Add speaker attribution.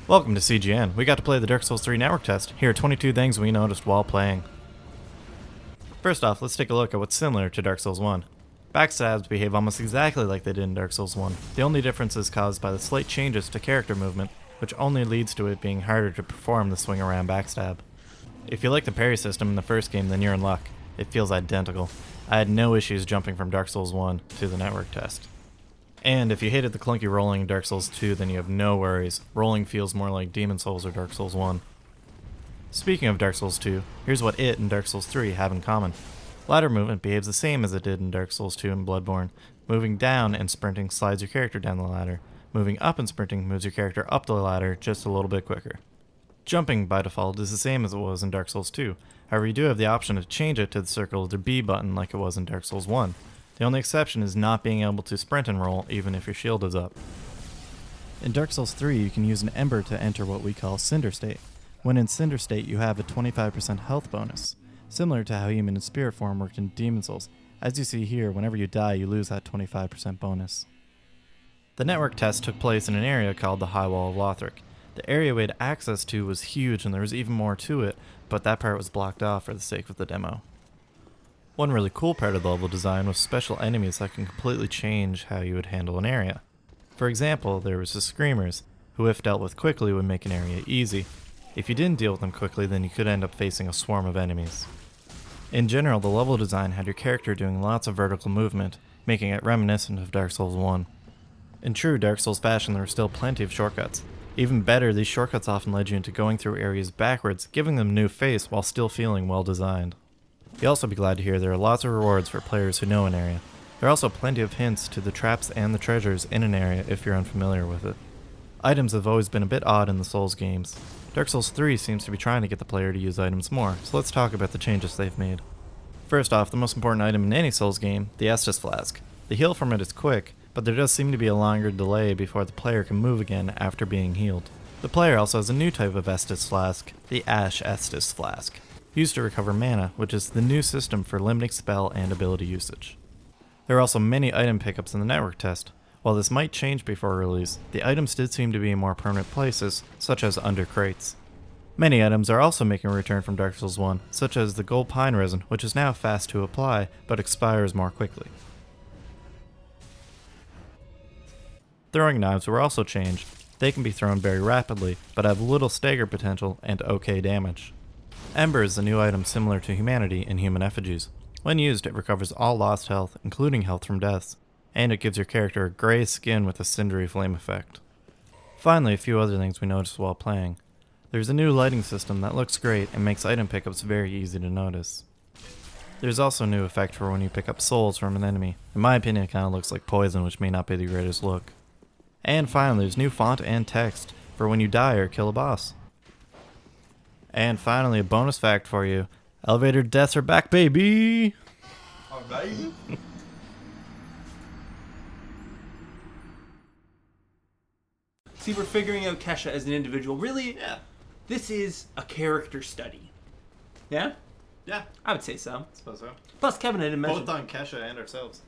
Speaker 1: Welcome to CGN. We got to play the Dark Souls 3 network test. Here are 22 things we noticed while playing. First off, let's take a look at what's similar to Dark Souls 1. Backstabs behave almost exactly like they did in Dark Souls 1. The only difference is caused by the slight changes to character movement, which only leads to it being harder to perform the swing around backstab. If you like the parry system in the first game, then you're in luck. It feels identical. I had no issues jumping from Dark Souls 1 to the network test. And if you hated the clunky rolling in Dark Souls 2, then you have no worries. Rolling feels more like Demon Souls or Dark Souls 1. Speaking of Dark Souls 2, here's what it and Dark Souls 3 have in common. Ladder movement behaves the same as it did in Dark Souls 2 and Bloodborne. Moving down and sprinting slides your character down the ladder. Moving up and sprinting moves your character up the ladder just a little bit quicker. Jumping, by default, is the same as it was in Dark Souls 2. However, you do have the option to change it to the circle or B button like it was in Dark Souls 1. The only exception is not being able to sprint and roll even if your shield is up. In Dark Souls 3, you can use an Ember to enter what we call Cinder State. When in Cinder State, you have a 25% health bonus, similar to how Human and Spirit form worked in Demon Souls. As you see here, whenever you die, you lose that 25% bonus. The network test took place in an area called the High Wall of Lothric. The area we had access to was huge and there was even more to it, but that part was blocked off for the sake of the demo. One really cool part of the level design was special enemies that can completely change how you would handle an area. For example, there was the Screamers, who if dealt with quickly would make an area easy. If you didn't deal with them quickly, then you could end up facing a swarm of enemies. In general, the level design had your character doing lots of vertical movement, making it reminiscent of Dark Souls 1. In true Dark Souls fashion, there were still plenty of shortcuts. Even better, these shortcuts often led you into going through areas backwards, giving them new face while still feeling well designed. You'll also be glad to hear there are lots of rewards for players who know an area. There are also plenty of hints to the traps and the treasures in an area if you're unfamiliar with it. Items have always been a bit odd in the Souls games. Dark Souls 3 seems to be trying to get the player to use items more, so let's talk about the changes they've made. First off, the most important item in any Souls game, the Estus Flask. The heal from it is quick, but there does seem to be a longer delay before the player can move again after being healed. The player also has a new type of Estus Flask, the Ash Estus Flask, used to recover mana, which is the new system for limiting spell and ability usage. There are also many item pickups in the network test. While this might change before release, the items did seem to be in more permanent places, such as under crates. Many items are also making a return from Dark Souls 1, such as the Gold Pine Resin, which is now fast to apply, but expires more quickly. Throwing knives were also changed. They can be thrown very rapidly, but have little stagger potential and okay damage. Ember is a new item similar to Humanity in Human Effigies. When used, it recovers all lost health, including health from deaths, and it gives your character a grey skin with a cindery flame effect. Finally, a few other things we noticed while playing. There's a new lighting system that looks great and makes item pickups very easy to notice. There's also a new effect for when you pick up souls from an enemy. In my opinion, it kind of looks like poison, which may not be the greatest look. And finally, there's new font and text for when you die or kill a boss. And finally, a bonus fact for you. Elevator deaths are back, baby!
Speaker 2: Oh, baby? See, we're figuring out Kesha as an individual. Really?
Speaker 1: Yeah.
Speaker 2: This is a character study. Yeah?
Speaker 1: Yeah,
Speaker 2: I would say so.
Speaker 1: I suppose so.
Speaker 2: Plus, Kevin had mentioned...
Speaker 1: Both on Kesha and ourselves.